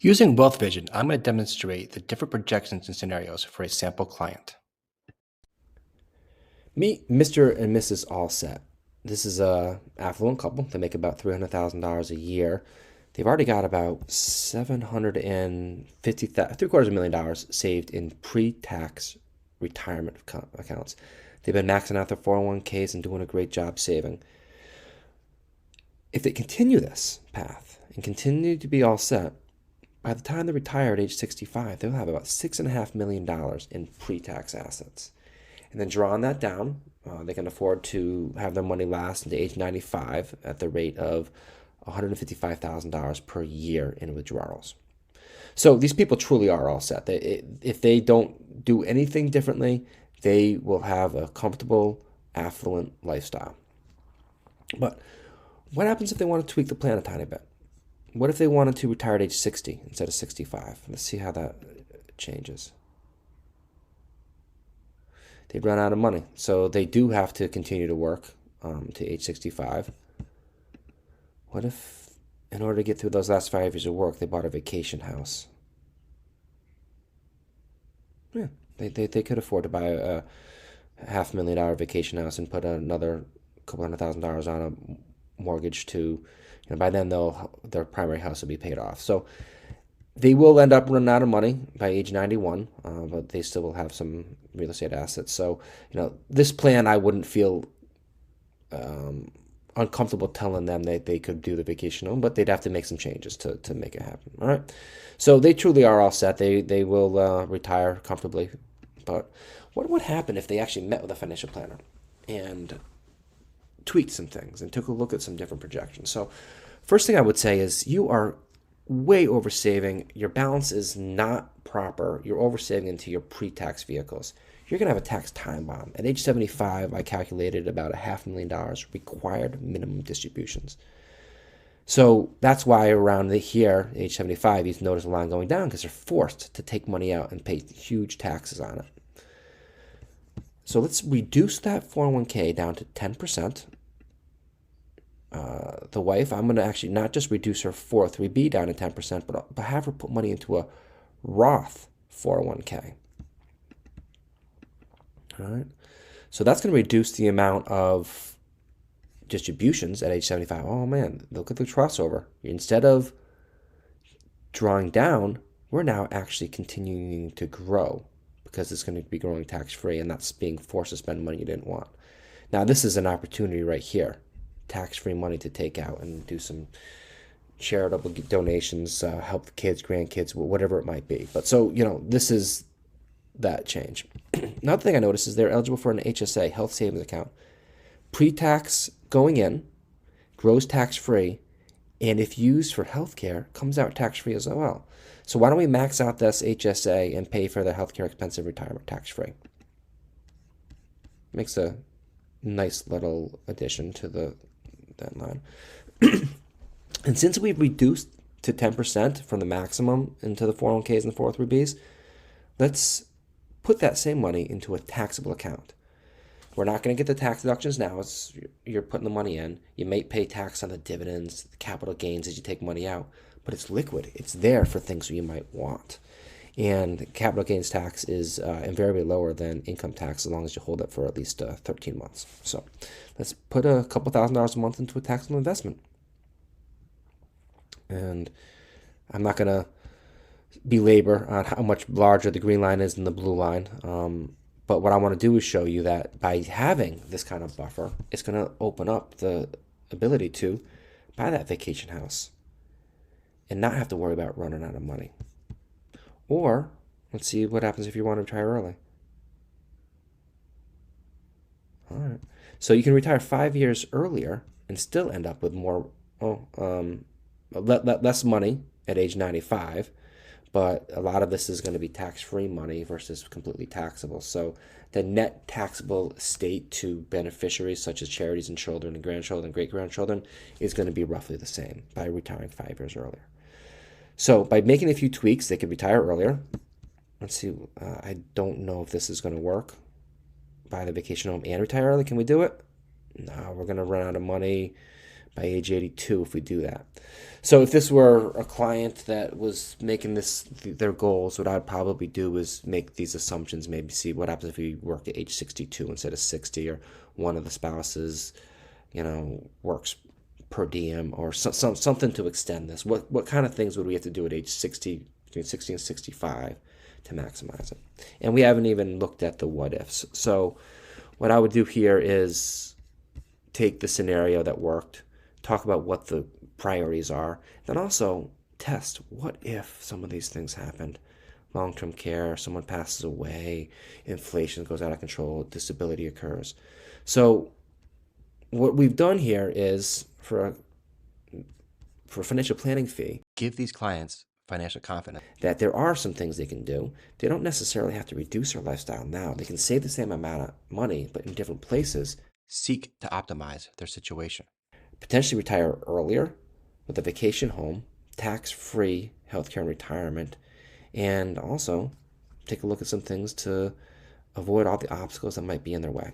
Using Wealth Vision, I'm going to demonstrate the different projections and scenarios for a sample client. Meet Mr. and Mrs. Allset. This is a affluent couple. They make about $300,000 a year. They've already got about 750, $750,000 saved in pre-tax retirement accounts. They've been maxing out their 401ks and doing a great job saving. If they continue this path and continue to be all set, by the time they retire at age 65, they'll have about $6.5 million in pre-tax assets. And then drawing that down, they can afford to have their money last into age 95 at the rate of $155,000 per year in withdrawals. So these people truly are all set. If they don't do anything differently, they will have a comfortable, affluent lifestyle. But what happens if they want to tweak the plan a tiny bit? What if they wanted to retire at age 60 instead of 65? Let's see how that changes. They'd run out of money. So they do have to continue to work to age 65. What if, in order to get through those last 5 years of work, they bought a vacation house? Yeah, they could afford to buy a $500,000 vacation house and put another couple $100,000 on a mortgage to, by then their primary house will be paid off. So they will end up running out of money by age 91, but they still will have some real estate assets. So, this plan, I wouldn't feel uncomfortable telling them that they could do the vacation home, but they'd have to make some changes to make it happen. All right. So they truly are all set. They will retire comfortably. But what would happen if they actually met with a financial planner and tweaked some things and took a look at some different projections? So first thing I would say is you are way oversaving. Your balance is not proper. You're oversaving into your pre-tax vehicles. You're going to have a tax time bomb. At age 75, I calculated about $500,000 required minimum distributions. So that's why around here, age 75, you notice a line going down because they're forced to take money out and pay huge taxes on it. So let's reduce that 401k down to 10%. The wife, I'm going to actually not just reduce her 403b down to 10%, but have her put money into a Roth 401k. All right. So that's going to reduce the amount of distributions at age 75. Oh man, look at the crossover. Instead of drawing down, we're now actually continuing to grow because it's going to be growing tax-free and that's being forced to spend money you didn't want. Now, this is an opportunity right here. Tax-free money to take out and do some charitable donations, help the kids, grandkids, whatever it might be. But so, this is that change. Another thing I noticed is they're eligible for an HSA, health savings account. Pre-tax going in, grows tax-free, and if used for healthcare, comes out tax-free as well. So why don't we max out this HSA and pay for the healthcare expensive retirement tax-free? Makes a nice little addition to that line. And since we've reduced to 10% from the maximum into the 401ks and the 403bs, let's put that same money into a taxable account. We're not going to get the tax deductions now. You're putting the money in. You may pay tax on the dividends, the capital gains as you take money out, but it's liquid. It's there for things you might want. And capital gains tax is invariably lower than income tax as long as you hold it for at least 13 months. So let's put a couple $1,000s a month into a taxable investment. And I'm not going to belabor on how much larger the green line is than the blue line. But what I want to do is show you that by having this kind of buffer, it's going to open up the ability to buy that vacation house and not have to worry about running out of money. Or let's see what happens if you want to retire early. All right. So you can retire 5 years earlier and still end up with more, less money at age 95. But a lot of this is going to be tax-free money versus completely taxable. So the net taxable estate to beneficiaries such as charities and children and grandchildren and great-grandchildren is going to be roughly the same by retiring 5 years earlier. So by making a few tweaks, they could retire earlier. Let's see. I don't know if this is going to work. Buy the vacation home and retire early. Can we do it? No, we're going to run out of money by age 82 if we do that. So if this were a client that was making this their goals, what I'd probably do is make these assumptions, maybe see what happens if we work at age 62 instead of 60, or one of the spouses, works per diem, or something to extend this. What kind of things would we have to do at age 60, between 60 and 65, to maximize it? And we haven't even looked at the what ifs. So what I would do here is take the scenario that worked, talk about what the priorities are, then also test what if some of these things happened. Long-term care, someone passes away, inflation goes out of control, disability occurs. So what we've done here is for a financial planning fee, Give these clients financial confidence. that there are some things they can do. They don't necessarily have to reduce their lifestyle now. They can save the same amount of money, but in different places. Seek to optimize their situation. Potentially retire earlier with a vacation home, tax-free healthcare and retirement, and also take a look at some things to avoid all the obstacles that might be in their way.